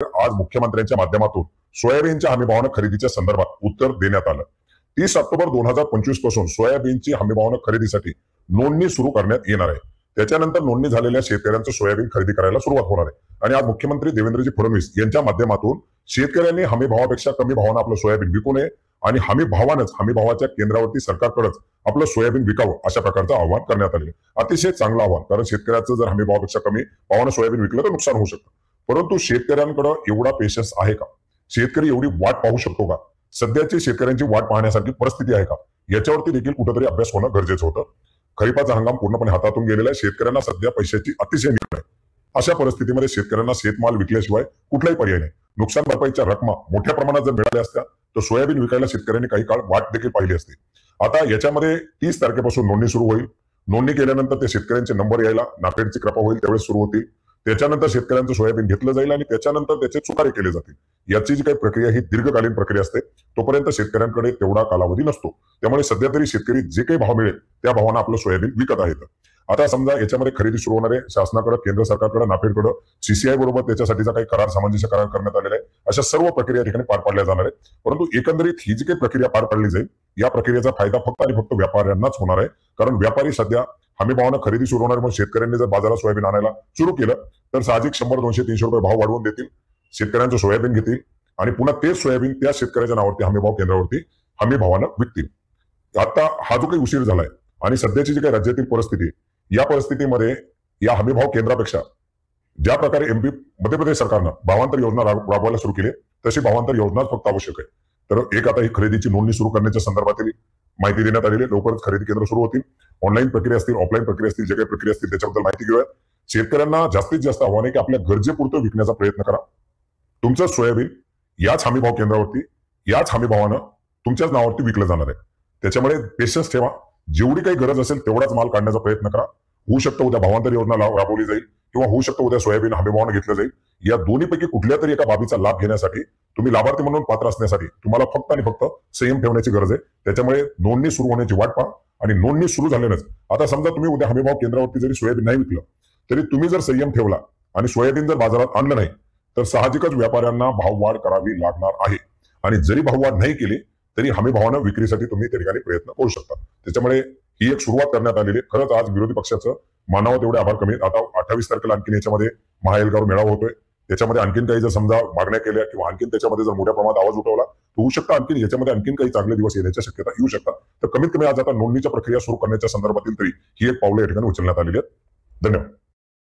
आज मुख्यमंत्र्यांच्या माध्यमातून सोयाबीनच्या हमीभावानं खरेदीच्या संदर्भात उत्तर देण्यात आलं। 30 ऑक्टोबर 2025 पासून सोयाबीनची हमीभावानं खरेदीसाठी नोंदणी सुरू करण्यात येणार आहे। त्याच्यानंतर नोंदणी झालेल्या शेतकऱ्यांचं सोयाबीन खरेदी करायला सुरुवात होणार आहे आणि आज मुख्यमंत्री देवेंद्रजी फडणवीस यांच्या माध्यमातून शेतकऱ्यांनी हमीभावापेक्षा कमी भावानं आपलं सोयाबीन विकू नये आणि हमीभावाच्या केंद्रावरती सरकारकडेच आपलं सोयाबीन विकावं अशा प्रकारचं आवाहन करण्यात आले। अतिशय चांगलं आव्हान, कारण शेतकऱ्याचं जर हमीभावापेक्षा कमी भावानं सोयाबीन विकलं तर नुकसान होऊ शकतं। परंतु शेतकऱ्यांकडे एवढा पेशन्स आहे का? शेतकरी एवढी वाट पाहू शकतो का? सध्याची शेतकऱ्यांची वाट पाहण्यासारखी परिस्थिती आहे का? याच्यावरती देखील कुठेतरी अभ्यास होणं गरजेचं होतं। खरीपाचा हंगाम पूर्णपणे हातातून गेलेला आहे। शेतकऱ्यांना सध्या पैशाची अतिशय नीड आहे। अशा परिस्थितीमध्ये शेतकऱ्यांना शेतमाल विकल्याशिवाय कुठलाही पर्याय नाही। नुकसान भरपाईच्या रकमा मोठ्या प्रमाणात जर मिळाल्या असत्या तर सोयाबीन विकायला शेतकऱ्यांनी काही काळ वाट देखील पाहिली असती। आता याच्यामध्ये 30 तारखेपासून नोंदणी सुरू होईल। नोंदणी केल्यानंतर ते शेतकऱ्यांचे नंबर यायला नाफेडची कृपा होईल, त्यावेळेस सुरू होतील। त्याच्यानंतर शेतकऱ्यांचं सोयाबीन घेतलं जाईल आणि त्याच्यानंतर त्याचे चुकारे केले जातील। याची जी काही प्रक्रिया ही दीर्घकालीन प्रक्रिया असते, तोपर्यंत शेतकऱ्यांकडे तेवढा कालावधी नसतो। त्यामुळे सध्या तरी शेतकरी जे काही भाव मिळेल त्या भावानं आपलं सोयाबीन विकत आहेत। आता समजा याच्यामध्ये खरेदी सुरू होणार आहे, शासनाकडे, केंद्र सरकारकडे, नाफेडकडे, सीसीआय बरोबर त्याच्यासाठीचा काही करार, सामंजस्य करार करण्यात आलेला आहे। अशा सर्व प्रक्रिया ठिकाणी पार पाडल्या जाणार आहेत। परंतु एकंदरीत ही जी काही प्रक्रिया पार पाडली जाईल, या प्रक्रियेचा फायदा फक्त आणि फक्त व्यापाऱ्यांनाच होणार आहे। कारण व्यापारी सध्या हमीभावानं खरेदी सुरू होणार, मग शेतकऱ्यांनी जर बाजारात सोयाबीन आणायला सुरू केलं तर साहजिक 100, 200, 300 रुपये भाव वाढवून देतील, शेतकऱ्यांचं सोयाबीन घेतील आणि पुन्हा तेच सोयाबीन त्या शेतकऱ्याच्या नावावरती हमीभाव केंद्रावरती हमीभावानं विकतील। आता हा जो काही उशीर झालाय आणि सध्याची जी काही राज्यातील परिस्थिती, या परिस्थितीमध्ये या हमीभाव केंद्रापेक्षा ज्या प्रकारे एमपी मध्य प्रदेश सरकारनं भावांतर योजना राबवायला सुरू केली, तशी भावांतर योजना फक्त आवश्यक आहे। तर एक आता ही खरेदीची नोंदणी सुरू करण्याच्या संदर्भातील माहिती देण्यात आलेली आहे। लवकरच खरेदी केंद्र सुरू होतील। ऑनलाईन प्रक्रिया असतील, ऑफलाईन प्रक्रिया असतील, जे काही प्रक्रिया असतील त्याच्याबद्दल माहिती घेऊया। शेतकऱ्यांना जास्तीत जास्त आव्हान आहे की आपल्या गरजेपुरतं विकण्याचा प्रयत्न करा। तुमचं सोयाबीन याच हमीभाव केंद्रावरती, याच हमीभावानं तुमच्याच नावावरती विकलं जाणार आहे। त्याच्यामुळे पेशन्स ठेवा। जेवढी काही गरज असेल तेवढाच माल काढण्याचा प्रयत्न करा। होऊ शकतं उद्या भावांतर योजना राबवली जाईल किंवा होऊ शकतं उद्या सोयाबीन हमीभावानं घेतलं जाईल। या दोन्हीपैकी कुठल्या तरी एका बाबीचा लाभ घेण्यासाठी, तुम्ही लाभार्थी म्हणून पात्र असण्यासाठी तुम्हाला फक्त आणि फक्त संयम ठेवण्याची गरज आहे। त्याच्यामुळे नोंदणी सुरू होण्याची वाट पहा आणि नोंदणी सुरू झाल्यानंच, आता समजा तुम्ही उद्या हमीभाव केंद्रावरती जरी सोयाबीन नाही विकलं तरी तुम्ही जर संयम ठेवला आणि सोयाबीन जर बाजारात आणलं नाही तर साहजिकच व्यापाऱ्यांना भाववाढ करावी लागणार आहे। आणि जरी भाववाढ नाही केली तरी हमीभावानं विक्रीसाठी तुम्ही त्या ठिकाणी प्रयत्न करू शकता। त्याच्यामुळे ही एक सुरुवात करण्यात आलेली आहे। खरंच आज विरोधी पक्षाचं मानावं तेवढे आभार कमी। आता 28 तारखेला आणखीन याच्यामध्ये महाएल्गार मेळावा होतोय। त्याच्यामध्ये आणखीन काही जर समजा मागण्या केल्या किंवा आणखीन त्याच्यामध्ये जर मोठ्या प्रमाणात आवाज उठवला तर होऊ शकतं आणखीन याच्यामध्ये आणखीन काही चांगले दिवस येण्याच्या शक्यता येऊ शकतात। तर कमीत कमी आज आता नोंदणीच्या प्रक्रिया सुरू करण्याच्या संदर्भातील तरी ही एक पावलं या ठिकाणी उचलण्यात आलेली आहेत। धन्यवाद।